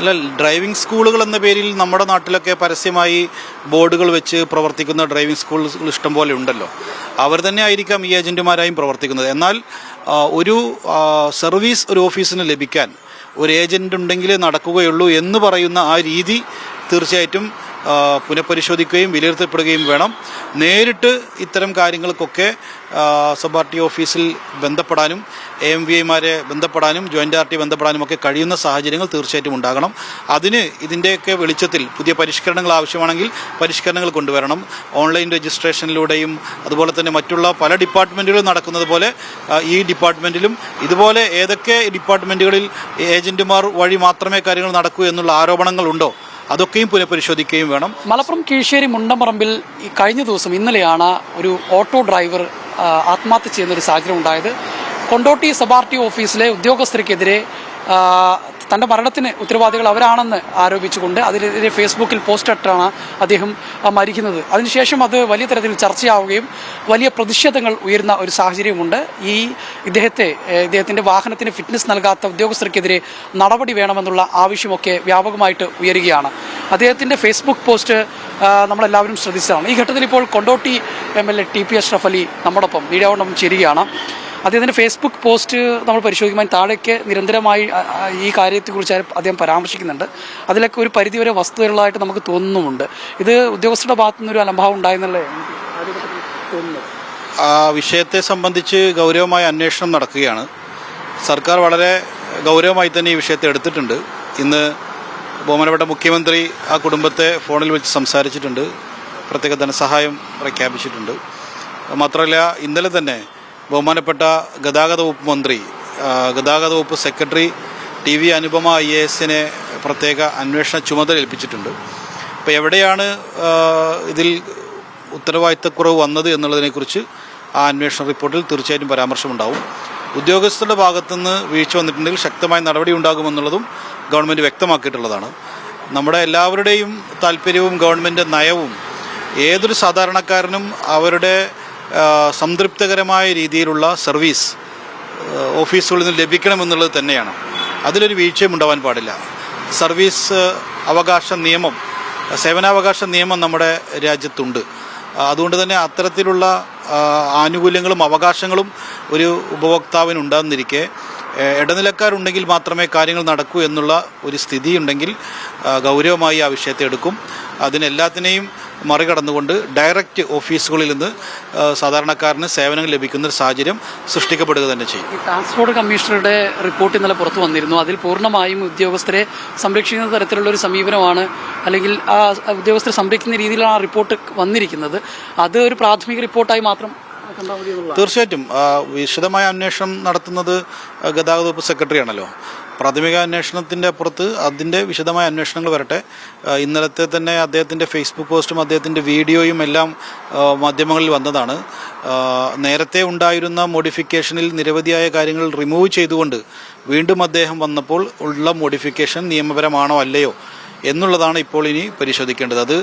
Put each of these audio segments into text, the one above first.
അല്ല, ഡ്രൈവിംഗ് സ്കൂളുകൾ എന്ന പേരിൽ നമ്മുടെ നാട്ടിലൊക്കെ പരസ്യമായി ബോർഡുകൾ വെച്ച് പ്രവർത്തിക്കുന്ന ഡ്രൈവിംഗ് സ്കൂളുകൾ ഇഷ്ടംപോലെ ഉണ്ടല്ലോ. അവർ തന്നെ ആയിരിക്കാം ഈ ഏജൻറ്റുമാരായും പ്രവർത്തിക്കുന്നത്. എന്നാൽ ഒരു സർവീസ് ഒരു ഓഫീസിന് ലഭിക്കാൻ ഒരു ഏജൻ്റ് ഉണ്ടെങ്കിലേ നടക്കുകയുള്ളൂ എന്ന് പറയുന്ന ആ രീതി തീർച്ചയായിട്ടും പുനഃപരിശോധിക്കുകയും വിലയിരുത്തപ്പെടുകയും വേണം. നേരിട്ട് ഇത്തരം കാര്യങ്ങൾക്കൊക്കെ സബ് ആർ ടി ഓഫീസിൽ ബന്ധപ്പെടാനും AMVIമാരെ ബന്ധപ്പെടാനും ജോയിൻ്റ് RT ബന്ധപ്പെടാനും ഒക്കെ കഴിയുന്ന സാഹചര്യങ്ങൾ തീർച്ചയായിട്ടും ഉണ്ടാകണം. അതിന് ഇതിൻ്റെയൊക്കെ വെളിച്ചത്തിൽ പുതിയ പരിഷ്കരണങ്ങൾ ആവശ്യമാണെങ്കിൽ പരിഷ്കരണങ്ങൾ കൊണ്ടുവരണം. ഓൺലൈൻ രജിസ്ട്രേഷനിലൂടെയും അതുപോലെ തന്നെ മറ്റുള്ള പല ഡിപ്പാർട്ട്മെൻറ്റുകളും നടക്കുന്നത് പോലെ ഈ ഡിപ്പാർട്ട്മെൻറ്റിലും ഇതുപോലെ ഏതൊക്കെ ഡിപ്പാർട്ട്മെൻറ്റുകളിൽ ഏജൻറ്റുമാർ വഴി മാത്രമേ കാര്യങ്ങൾ നടക്കൂ എന്നുള്ള ആരോപണങ്ങളുണ്ടോ അതൊക്കെയും പുനഃപരിശോധിക്കുകയും വേണം. മലപ്പുറം കീഴ്ശ്ശേരി മുണ്ടമ്പറമ്പിൽ കഴിഞ്ഞ ദിവസം ഇന്നലെയാണ് ഒരു ഓട്ടോ ഡ്രൈവർ ആത്മഹത്യ ചെയ്യുന്നൊരു സാഹചര്യം ഉണ്ടായത്. കൊണ്ടോട്ടി സബ് RT ഓഫീസിലെ ഉദ്യോഗസ്ഥർക്കെതിരെ തൻ്റെ മരണത്തിന് ഉത്തരവാദികൾ അവരാണെന്ന് ആരോപിച്ചുകൊണ്ട് അതിനെതിരെ ഫേസ്ബുക്കിൽ പോസ്റ്റ് ഇട്ടാണ് അദ്ദേഹം മരിക്കുന്നത്. അതിനുശേഷം അത് വലിയ തരത്തിൽ ചർച്ചയാവുകയും വലിയ പ്രതിഷേധങ്ങൾ ഉയരുന്ന ഒരു സാഹചര്യമുണ്ട്. ഇദ്ദേഹത്തിൻ്റെ വാഹനത്തിന് ഫിറ്റ്നസ് നൽകാത്ത ഉദ്യോഗസ്ഥർക്കെതിരെ നടപടി വേണമെന്നുള്ള ആവശ്യമൊക്കെ വ്യാപകമായിട്ട് ഉയരുകയാണ്. അദ്ദേഹത്തിൻ്റെ ഫേസ്ബുക്ക് പോസ്റ്റ് നമ്മളെല്ലാവരും ശ്രദ്ധിച്ചതാണ്. ഈ ഘട്ടത്തിൽ ഇപ്പോൾ കൊണ്ടോട്ടി MLA TP അഷ്റഫ് അലി നമ്മോടൊപ്പം മീഡിയയോടൊപ്പം ചേരുകയാണ്. അദ്ദേഹത്തിൻ്റെ ഫേസ്ബുക്ക് പോസ്റ്റ് നമ്മൾ പരിശോധിക്കുമ്പോൾ താഴേക്ക് നിരന്തരമായി ഈ കാര്യത്തെക്കുറിച്ച് അദ്ദേഹം പരാമർശിക്കുന്നുണ്ട്. അതിലൊക്കെ ഒരു പരിധിവരെ വസ്തുതകളായിട്ട് നമുക്ക് തോന്നുന്നുമുണ്ട്. ഇത് ഉദ്യോഗസ്ഥരുടെ ഭാഗത്തു നിന്നൊരു അലംഭാവം ഉണ്ടായെന്നല്ലേ തോന്നുന്നത്? ആ വിഷയത്തെ സംബന്ധിച്ച് ഗൗരവമായ അന്വേഷണം നടക്കുകയാണ്. സർക്കാർ വളരെ ഗൗരവമായി തന്നെ ഈ വിഷയത്തെ എടുത്തിട്ടുണ്ട്. ഇന്ന് ബഹുമാനപ്പെട്ട മുഖ്യമന്ത്രി ആ കുടുംബത്തെ ഫോണിൽ വെച്ച് സംസാരിച്ചിട്ടുണ്ട്. പ്രത്യേക ധനസഹായം പ്രഖ്യാപിച്ചിട്ടുണ്ട്. മാത്രമല്ല, ഇന്നലെ തന്നെ ബഹുമാനപ്പെട്ട ഗതാഗത വകുപ്പ് മന്ത്രി, ഗതാഗത വകുപ്പ് സെക്രട്ടറി TV അനുപമ IAS പ്രത്യേക അന്വേഷണ ചുമതല ഏൽപ്പിച്ചിട്ടുണ്ട്. അപ്പോൾ എവിടെയാണ് ഇതിൽ ഉത്തരവാദിത്തക്കുറവ് വന്നത് എന്നുള്ളതിനെക്കുറിച്ച് ആ അന്വേഷണ റിപ്പോർട്ടിൽ തീർച്ചയായിട്ടും പരാമർശമുണ്ടാവും. ഉദ്യോഗസ്ഥരുടെ ഭാഗത്തുനിന്ന് വീഴ്ച വന്നിട്ടുണ്ടെങ്കിൽ ശക്തമായ നടപടി ഉണ്ടാകുമെന്നുള്ളതും ഗവൺമെൻറ് വ്യക്തമാക്കിയിട്ടുള്ളതാണ്. നമ്മുടെ എല്ലാവരുടെയും താല്പര്യവും ഗവൺമെൻറ് നയവും ഏതൊരു സാധാരണക്കാരനും അവരുടെ സംതൃപ്തികരമായ രീതിയിലുള്ള സർവീസ് ഓഫീസുകളിൽ നിന്ന് ലഭിക്കണമെന്നുള്ളത് തന്നെയാണ്. അതിലൊരു വീഴ്ചയും ഉണ്ടാവാൻ പാടില്ല. സർവീസ് അവകാശ നിയമം, സേവനാവകാശ നിയമം നമ്മുടെ രാജ്യത്തുണ്ട്. അതുകൊണ്ട് തന്നെ അത്തരത്തിലുള്ള ആനുകൂല്യങ്ങളും അവകാശങ്ങളും ഒരു ഉപഭോക്താവിനുണ്ടാകുന്നിരിക്കെ ഇടനിലക്കാരുണ്ടെങ്കിൽ മാത്രമേ കാര്യങ്ങൾ നടക്കൂ എന്നുള്ള ഒരു സ്ഥിതി ഉണ്ടെങ്കിൽ ഗൗരവമായി ആ വിഷയത്തെ എടുക്കും. അതിനെല്ലാത്തിനെയും മറികടന്നുകൊണ്ട് ഡയറക്റ്റ് ഓഫീസുകളിൽ നിന്ന് സാധാരണക്കാരന് സേവനങ്ങൾ ലഭിക്കുന്ന ഒരു സാഹചര്യം സൃഷ്ടിക്കപ്പെടുക തന്നെ ചെയ്യും. ട്രാൻസ്പോർട്ട് കമ്മീഷണറുടെ റിപ്പോർട്ട് ഇന്നലെ പുറത്തു വന്നിരുന്നു. അതിൽ പൂർണ്ണമായും ഉദ്യോഗസ്ഥരെ സംരക്ഷിക്കുന്ന തരത്തിലുള്ള ഒരു സമീപനമാണ്, അല്ലെങ്കിൽ ആ ഉദ്യോഗസ്ഥരെ സംരക്ഷിക്കുന്ന രീതിയിലാണ് ആ റിപ്പോർട്ട് വന്നിരിക്കുന്നത്. അത് ഒരു പ്രാഥമിക റിപ്പോർട്ടായി മാത്രം തീർച്ചയായിട്ടും വിശദമായ അന്വേഷണം നടത്തുന്നത് ഗതാഗത വകുപ്പ് സെക്രട്ടറിയാണല്ലോ. പ്രാഥമിക അന്വേഷണത്തിൻ്റെ അപ്പുറത്ത് അതിൻ്റെ വിശദമായ അന്വേഷണങ്ങൾ വരട്ടെ. ഇന്നലത്തെ തന്നെ അദ്ദേഹത്തിൻ്റെ ഫേസ്ബുക്ക് പോസ്റ്റും അദ്ദേഹത്തിൻ്റെ വീഡിയോയും എല്ലാം മാധ്യമങ്ങളിൽ വന്നതാണ്. നേരത്തെ ഉണ്ടായിരുന്ന മോഡിഫിക്കേഷനിൽ നിരവധിയായ കാര്യങ്ങൾ റിമൂവ് ചെയ്തുകൊണ്ട് വീണ്ടും അദ്ദേഹം വന്നപ്പോൾ ഉള്ള മോഡിഫിക്കേഷൻ നിയമപരമാണോ അല്ലയോ എന്നുള്ളതാണ് ഇപ്പോൾ ഇനി പരിശോധിക്കേണ്ടത്. അത്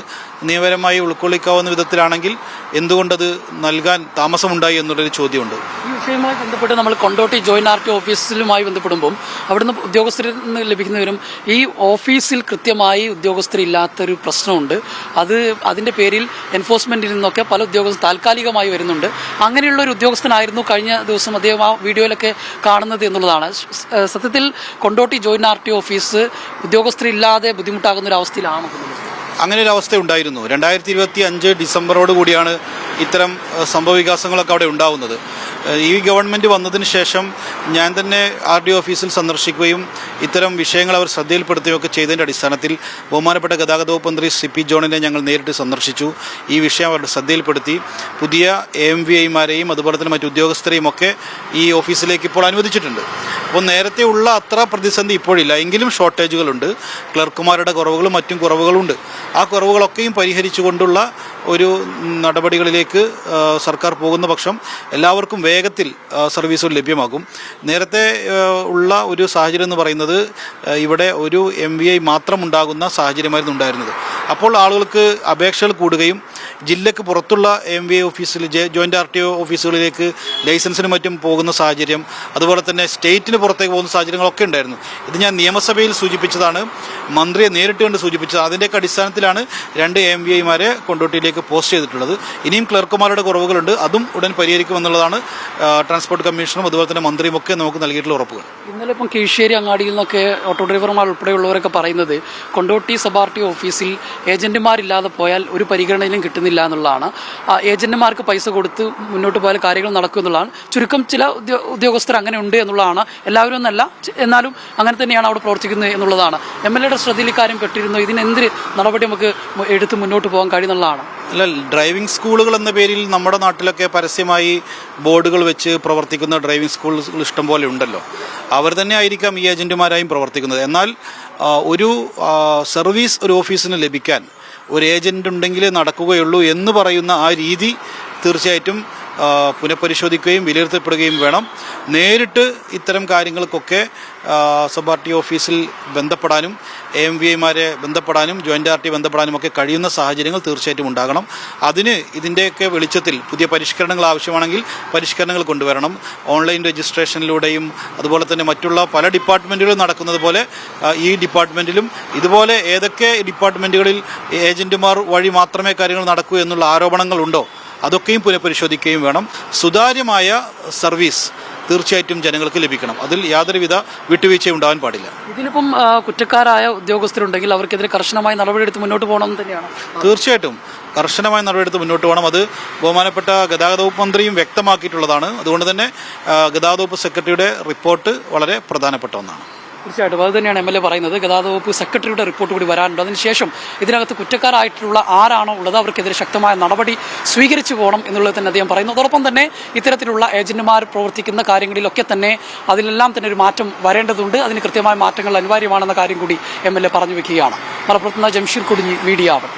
നിയമപരമായി ഉൾക്കൊള്ളിക്കാവുന്ന വിധത്തിലാണെങ്കിൽ എന്തുകൊണ്ടത് നൽകാൻ താമസമുണ്ടായി എന്നുള്ളൊരു ചോദ്യമുണ്ട്. ഈ വിഷയവുമായി ബന്ധപ്പെട്ട് നമ്മൾ കൊണ്ടോട്ടി ജോയിൻ്റ് RT ഓഫീസിലുമായി ബന്ധപ്പെടുമ്പം അവിടുന്ന് ഉദ്യോഗസ്ഥരിൽ നിന്ന് ലഭിക്കുന്നവരും ഈ ഓഫീസിൽ കൃത്യമായി ഉദ്യോഗസ്ഥരില്ലാത്തൊരു പ്രശ്നമുണ്ട്. അതിൻ്റെ പേരിൽ എൻഫോഴ്സ്മെൻറ്റിൽ നിന്നൊക്കെ പല ഉദ്യോഗസ്ഥർ താൽക്കാലികമായി വരുന്നുണ്ട്. അങ്ങനെയുള്ള ഒരു ഉദ്യോഗസ്ഥനായിരുന്നു കഴിഞ്ഞ ദിവസം അദ്ദേഹം ആ വീഡിയോയിലൊക്കെ കാണുന്നത് എന്നുള്ളതാണ്. സത്യത്തിൽ കൊണ്ടോട്ടി ജോയിൻ്റ് RT ഓഫീസ് ഉദ്യോഗസ്ഥരില്ലാതെ ബുദ്ധിമുട്ടാകുന്ന ഒരു അവസ്ഥയിലാണ്. അങ്ങനെ ഒരു അവസ്ഥ ഉണ്ടായിരുന്നു. 2025 ഡിസംബറോട് കൂടിയാണ് ഇത്തരം സംഭവവികാസങ്ങളൊക്കെ അവിടെ ഉണ്ടാവുന്നത്. ഈ ഗവൺമെൻറ് വന്നതിന് ശേഷം ഞാൻ തന്നെ RD ഓഫീസിൽ സന്ദർശിക്കുകയും ഇത്തരം വിഷയങ്ങൾ അവർ ശ്രദ്ധയിൽപ്പെടുത്തുകയൊക്കെ ചെയ്തതിൻ്റെ അടിസ്ഥാനത്തിൽ ബഹുമാനപ്പെട്ട ഗതാഗത വകുപ്പ് മന്ത്രി CP ജോണിനെ ഞങ്ങൾ നേരിട്ട് സന്ദർശിച്ചു. ഈ വിഷയം അവരുടെ ശ്രദ്ധയിൽപ്പെടുത്തി പുതിയ AMVIമാരെയും അതുപോലെ തന്നെ മറ്റു ഉദ്യോഗസ്ഥരെയും ഒക്കെ ഈ ഓഫീസിലേക്ക് ഇപ്പോൾ അനുവദിച്ചിട്ടുണ്ട്. അപ്പോൾ നേരത്തെ ഉള്ള അത്ര പ്രതിസന്ധി ഇപ്പോഴില്ല. എങ്കിലും ഷോർട്ടേജുകളുണ്ട്, ക്ലർക്കുമാരുടെ കുറവുകളും മറ്റും കുറവുകളുണ്ട്. ആ കുറവുകളൊക്കെയും പരിഹരിച്ചുകൊണ്ടുള്ള ഒരു നടപടികളിലേക്ക് സർക്കാർ പോകുന്ന പക്ഷം എല്ലാവർക്കും വേഗത്തിൽ സർവീസുകൾ ലഭ്യമാകും. നേരത്തെ ഉള്ള ഒരു സാഹചര്യം എന്ന് പറയുന്നത് ഇവിടെ ഒരു MVI മാത്രം ഉണ്ടാകുന്ന സാഹചര്യമായിരുന്നു ഉണ്ടായിരുന്നത്. അപ്പോൾ ആളുകൾക്ക് അപേക്ഷകൾ കൂടുകയും ജില്ലക്ക് പുറത്തുള്ള MVA ഓഫീസിൽ ജോയിൻ്റ് RTO ഓഫീസുകളിലേക്ക് ലൈസൻസിനും മറ്റും പോകുന്ന സാഹചര്യം, അതുപോലെ തന്നെ സ്റ്റേറ്റിന് പുറത്തേക്ക് പോകുന്ന സാഹചര്യങ്ങളൊക്കെ ഉണ്ടായിരുന്നു. ഇത് ഞാൻ നിയമസഭയിൽ സൂചിപ്പിച്ചതാണ്, മന്ത്രിയെ നേരിട്ട് കണ്ട് സൂചിപ്പിച്ചത്. അതിൻ്റെയൊക്കെ അടിസ്ഥാനത്തിലാണ് 2 MVAമാരെ കൊണ്ടോട്ടിയിലേക്ക് പോസ്റ്റ് ചെയ്തിട്ടുള്ളത്. ഇനിയും ക്ലർക്കുമാരുടെ കുറവുകളുണ്ട്, അതും ഉടൻ പരിഹരിക്കുമെന്നുള്ളതാണ് ട്രാൻസ്പോർട്ട് കമ്മീഷനും അതുപോലെ തന്നെ മന്ത്രിയും ഒക്കെ നമുക്ക് നൽകിയിട്ടുള്ള ഉറപ്പുകൾ. ഇന്നലെ ഇപ്പം കീഴ്ശ്ശേരി അങ്ങാടിയിൽ നിന്നൊക്കെ ഓട്ടോ ഡ്രൈവർമാർ ഉൾപ്പെടെയുള്ളവരൊക്കെ പറയുന്നത് കൊണ്ടോട്ടി സബ് RTO ഓഫീസിൽ ഏജന്റുമാരില്ലാതെ പോയാൽ ഒരു പരിഗണനയും കിട്ടുന്നില്ല എന്നുള്ളതാണ്. ഏജന്റുമാർക്ക് പൈസ കൊടുത്ത് മുന്നോട്ട് പോയാൽ കാര്യങ്ങൾ നടക്കും എന്നുള്ളതാണ്. ചുരുക്കം ചില ഉദ്യോഗസ്ഥർ അങ്ങനെ ഉണ്ട് എന്നുള്ളതാണ്, എല്ലാവരും എന്നല്ല, എന്നാലും അങ്ങനെ തന്നെയാണ് അവിടെ പ്രവർത്തിക്കുന്നത് എന്നുള്ളതാണ്. MLAയുടെ ശ്രദ്ധയിൽ ഇക്കാര്യം പെട്ടിരുന്നു. ഇതിനെന്ത് നടപടി നമുക്ക് എടുത്ത് മുന്നോട്ട് പോകാൻ കഴിയുന്നുള്ളതാണ്. അല്ല, ഡ്രൈവിംഗ് സ്കൂളുകൾ എന്ന പേരിൽ നമ്മുടെ നാട്ടിലൊക്കെ പരസ്യമായി ബോർഡുകൾ വെച്ച് പ്രവർത്തിക്കുന്ന ഡ്രൈവിംഗ് സ്കൂളുകൾ ഇഷ്ടംപോലെ ഉണ്ടല്ലോ. അവർ തന്നെ ആയിരിക്കാം ഈ ഏജന്റുമാരായും പ്രവർത്തിക്കുന്നത്. എന്നാൽ ഒരു സർവീസ് ഒരു ഓഫീസിന് ലഭിക്കാൻ ഒരു ഏജന്റ് ഉണ്ടെങ്കിൽ നടക്കുകയുള്ളൂ എന്ന് പറയുന്ന ആ രീതി തീർച്ചയായിട്ടും പുനഃപരിശോധിക്കുകയും വിലയിരുത്തപ്പെടുകയും വേണം. നേരിട്ട് ഇത്തരം കാര്യങ്ങൾക്കൊക്കെ സബ് RTO ഓഫീസിൽ ബന്ധപ്പെടാനും MVAമാരെ ബന്ധപ്പെടാനും ജോയിൻ്റ് RTO ബന്ധപ്പെടാനും ഒക്കെ കഴിയുന്ന സാഹചര്യങ്ങൾ തീർച്ചയായിട്ടും ഉണ്ടാകണം. അതിന് ഇതിൻ്റെയൊക്കെ വെളിച്ചത്തിൽ പുതിയ പരിഷ്കരണങ്ങൾ ആവശ്യമാണെങ്കിൽ പരിഷ്കരണങ്ങൾ കൊണ്ടുവരണം. ഓൺലൈൻ രജിസ്ട്രേഷനിലൂടെയും അതുപോലെ തന്നെ മറ്റുള്ള പല ഡിപ്പാർട്ട്മെൻറ്റുകളും നടക്കുന്നത് പോലെ ഈ ഡിപ്പാർട്ട്മെൻറ്റിലും ഇതുപോലെ ഏതൊക്കെ ഡിപ്പാർട്ട്മെൻറ്റുകളിൽ ഏജന്റുമാർ വഴി മാത്രമേ കാര്യങ്ങൾ നടക്കൂ എന്നുള്ള ആരോപണങ്ങളുണ്ടോ അതൊക്കെയും പുനഃപരിശോധിക്കുകയും വേണം. സുതാര്യമായ സർവീസ് തീർച്ചയായിട്ടും ജനങ്ങൾക്ക് ലഭിക്കണം. അതിൽ യാതൊരുവിധ വിട്ടുവീഴ്ചയും ഉണ്ടാകാൻ പാടില്ല. ഇതിലിപ്പം കുറ്റക്കാരായ ഉദ്യോഗസ്ഥരുണ്ടെങ്കിൽ അവർക്കെതിരെ കർശനമായ നടപടിയെടുത്ത് മുന്നോട്ട് പോകണമെന്ന് തന്നെയാണ്. തീർച്ചയായിട്ടും കർശനമായ നടപടിയെടുത്ത് മുന്നോട്ട് പോകണം. അത് ബഹുമാനപ്പെട്ട ഗതാഗത വകുപ്പ് മന്ത്രിയും വ്യക്തമാക്കിയിട്ടുള്ളതാണ്. അതുകൊണ്ട് തന്നെ ഗതാഗത വകുപ്പ് സെക്രട്ടറിയുടെ റിപ്പോർട്ട് വളരെ പ്രധാനപ്പെട്ട ഒന്നാണ്. തീർച്ചയായിട്ടും അത് തന്നെയാണ് MLA പറയുന്നത്. ഗതാഗത വകുപ്പ് സെക്രട്ടറിയുടെ റിപ്പോർട്ട് കൂടി വരാനുണ്ട്. അതിനുശേഷം ഇതിനകത്ത് കുറ്റക്കാരായിട്ടുള്ള ആരാണോ ഉള്ളത് അവർക്കെതിരെ ശക്തമായ നടപടി സ്വീകരിച്ചു പോകണം എന്നുള്ളത് തന്നെ അദ്ദേഹം പറയുന്നു. അതോടൊപ്പം തന്നെ ഇത്തരത്തിലുള്ള ഏജന്റുമാർ പ്രവർത്തിക്കുന്ന കാര്യങ്ങളിലൊക്കെ തന്നെ അതിലെല്ലാം തന്നെ ഒരു മാറ്റം വരേണ്ടതുണ്ട്. അതിന് കൃത്യമായ മാറ്റങ്ങൾ അനിവാര്യമാണെന്ന കാര്യം കൂടി MLA പറഞ്ഞു വെക്കുകയാണ്. മലപ്പുറത്തുനിന്ന് ജംഷീർ കുടുങ്ങി, മീഡിയ 1.